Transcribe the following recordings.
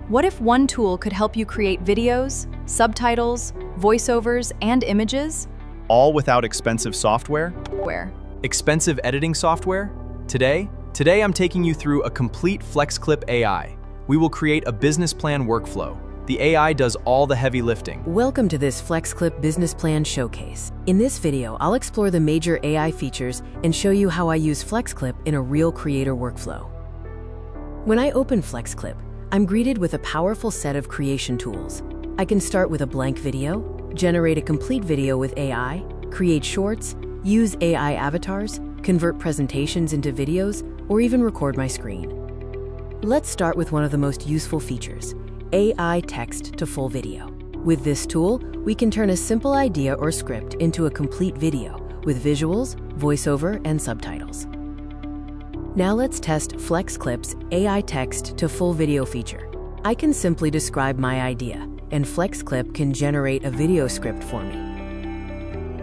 What if one tool could help you create videos, subtitles, voiceovers, and images? All without expensive software? Where? Expensive editing software? Today I'm taking you through a complete FlexClip AI. We will create a business plan workflow. The AI does all the heavy lifting. Welcome to this FlexClip Business Plan Showcase. In this video, I'll explore the major AI features and show you how I use FlexClip in a real creator workflow. When I open FlexClip, I'm greeted with a powerful set of creation tools. I can start with a blank video, generate a complete video with AI, create shorts, use AI avatars, convert presentations into videos, or even record my screen. Let's start with one of the most useful features, AI text to full video. With this tool, we can turn a simple idea or script into a complete video with visuals, voiceover, and subtitles. Now let's test FlexClip's AI text to full video feature. I can simply describe my idea, and FlexClip can generate a video script for me.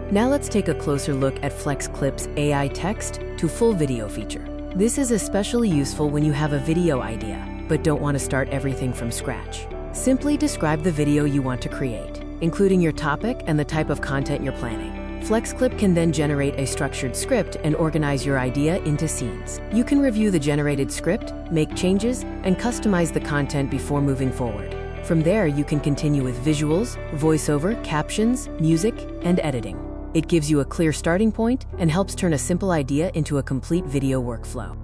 Now let's take a closer look at FlexClip's AI text to full video feature. This is especially useful when you have a video idea, but don't want to start everything from scratch. Simply describe the video you want to create, including your topic and the type of content you're planning. FlexClip can then generate a structured script and organize your idea into scenes. You can review the generated script, make changes, and customize the content before moving forward. From there, you can continue with visuals, voiceover, captions, music, and editing. It gives you a clear starting point and helps turn a simple idea into a complete video workflow.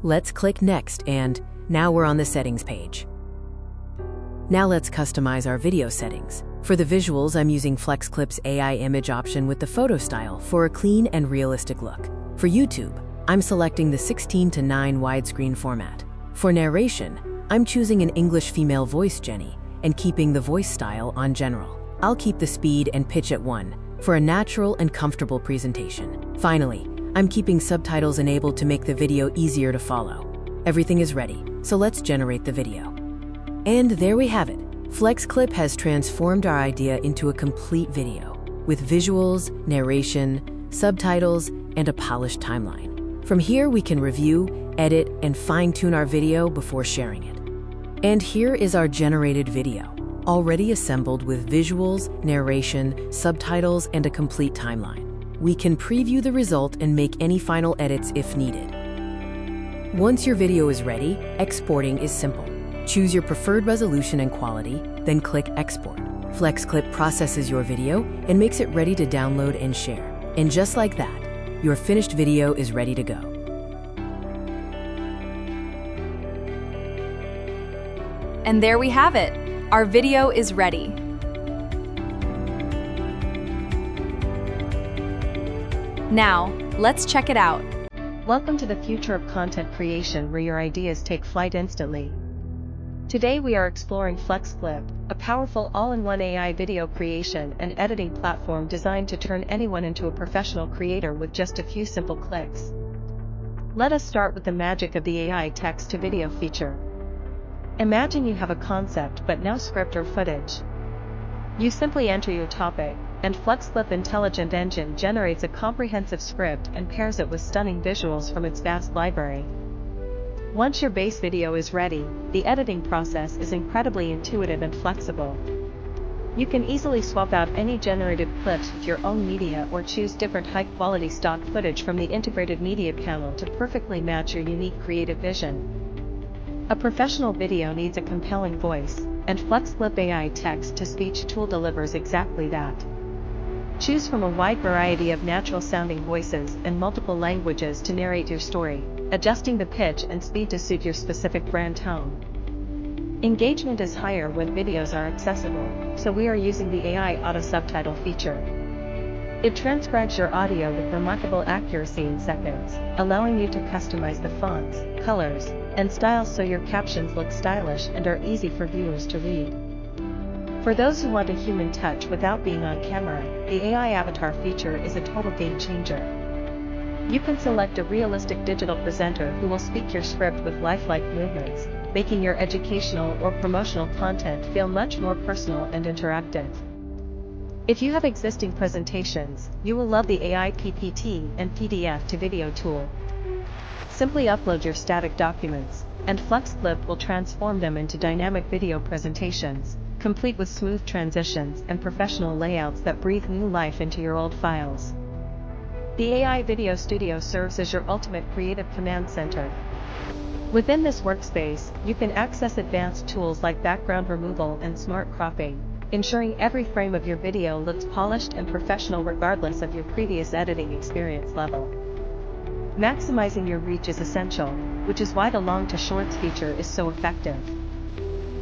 Let's click Next, and now we're on the settings page. Now let's customize our video settings. For the visuals, I'm using FlexClip's AI image option with the photo style for a clean and realistic look. For YouTube, I'm selecting the 16:9 widescreen format. For narration, I'm choosing an English female voice Jenny and keeping the voice style on general. I'll keep the speed and pitch at 1 for a natural and comfortable presentation. Finally, I'm keeping subtitles enabled to make the video easier to follow. Everything is ready, so let's generate the video. And there we have it. FlexClip has transformed our idea into a complete video with visuals, narration, subtitles, and a polished timeline. From here, we can review, edit, and fine-tune our video before sharing it. And here is our generated video, already assembled with visuals, narration, subtitles, and a complete timeline. We can preview the result and make any final edits if needed. Once your video is ready, exporting is simple. Choose your preferred resolution and quality, then click Export. FlexClip processes your video and makes it ready to download and share. And just like that, your finished video is ready to go. And there we have it. Our video is ready. Now, let's check it out. Welcome to the future of content creation where your ideas take flight instantly. Today we are exploring FlexClip, a powerful all-in-one AI video creation and editing platform designed to turn anyone into a professional creator with just a few simple clicks. Let us start with the magic of the AI text-to-video feature. Imagine you have a concept but no script or footage. You simply enter your topic, and FlexClip Intelligent Engine generates a comprehensive script and pairs it with stunning visuals from its vast library. Once your base video is ready, the editing process is incredibly intuitive and flexible. You can easily swap out any generated clips with your own media or choose different high-quality stock footage from the integrated media panel to perfectly match your unique creative vision. A professional video needs a compelling voice, and FlexClip AI text-to-speech tool delivers exactly that. Choose from a wide variety of natural-sounding voices and multiple languages to narrate your story, adjusting the pitch and speed to suit your specific brand tone. Engagement is higher when videos are accessible, so we are using the AI auto-subtitle feature. It transcribes your audio with remarkable accuracy in seconds, allowing you to customize the fonts, colors, and styles so your captions look stylish and are easy for viewers to read. For those who want a human touch without being on camera, the AI avatar feature is a total game changer. You can select a realistic digital presenter who will speak your script with lifelike movements, making your educational or promotional content feel much more personal and interactive. If you have existing presentations, you will love the AI PPT and PDF to video tool. Simply upload your static documents, and FlexClip will transform them into dynamic video presentations, complete with smooth transitions and professional layouts that breathe new life into your old files. The AI Video Studio serves as your ultimate creative command center. Within this workspace, you can access advanced tools like background removal and smart cropping, ensuring every frame of your video looks polished and professional regardless of your previous editing experience level. Maximizing your reach is essential, which is why the long to shorts feature is so effective.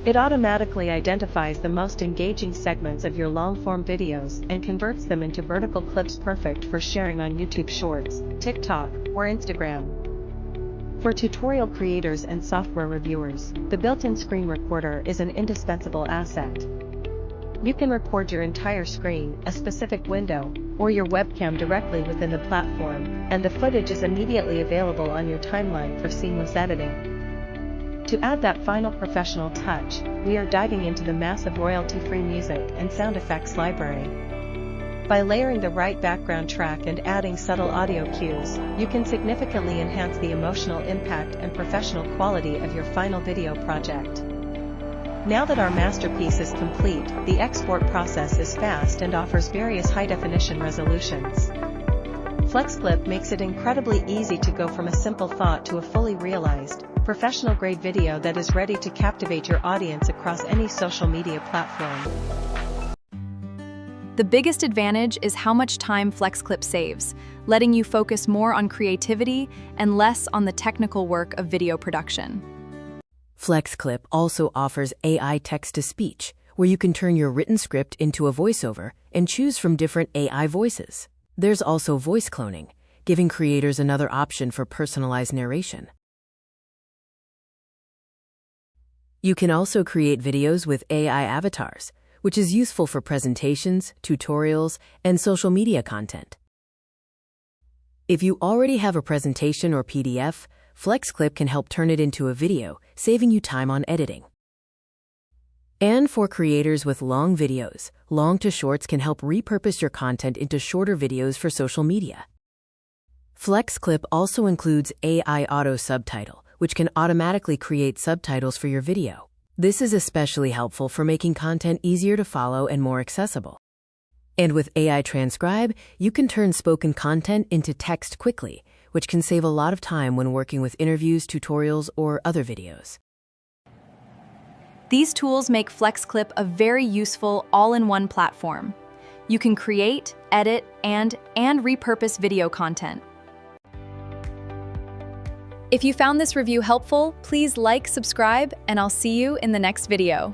It automatically identifies the most engaging segments of your long-form videos and converts them into vertical clips perfect for sharing on YouTube Shorts, TikTok, or Instagram. For tutorial creators and software reviewers, the built-in screen recorder is an indispensable asset. You can record your entire screen, a specific window, or your webcam directly within the platform, and the footage is immediately available on your timeline for seamless editing. To add that final professional touch, we are diving into the massive royalty-free music and sound effects library. By layering the right background track and adding subtle audio cues, you can significantly enhance the emotional impact and professional quality of your final video project. Now that our masterpiece is complete, the export process is fast and offers various high-definition resolutions. FlexClip makes it incredibly easy to go from a simple thought to a fully realized, professional-grade video that is ready to captivate your audience across any social media platform. The biggest advantage is how much time FlexClip saves, letting you focus more on creativity and less on the technical work of video production. FlexClip also offers AI text-to-speech, where you can turn your written script into a voiceover and choose from different AI voices. There's also voice cloning, giving creators another option for personalized narration. You can also create videos with AI avatars, which is useful for presentations, tutorials, and social media content. If you already have a presentation or PDF, FlexClip can help turn it into a video, saving you time on editing. And for creators with long videos, long to shorts can help repurpose your content into shorter videos for social media. FlexClip also includes AI Auto Subtitle, which can automatically create subtitles for your video. This is especially helpful for making content easier to follow and more accessible. And with AI Transcribe, you can turn spoken content into text quickly, which can save a lot of time when working with interviews, tutorials, or other videos. These tools make FlexClip a very useful all-in-one platform. You can create, edit, and repurpose video content. If you found this review helpful, please like, subscribe, and I'll see you in the next video.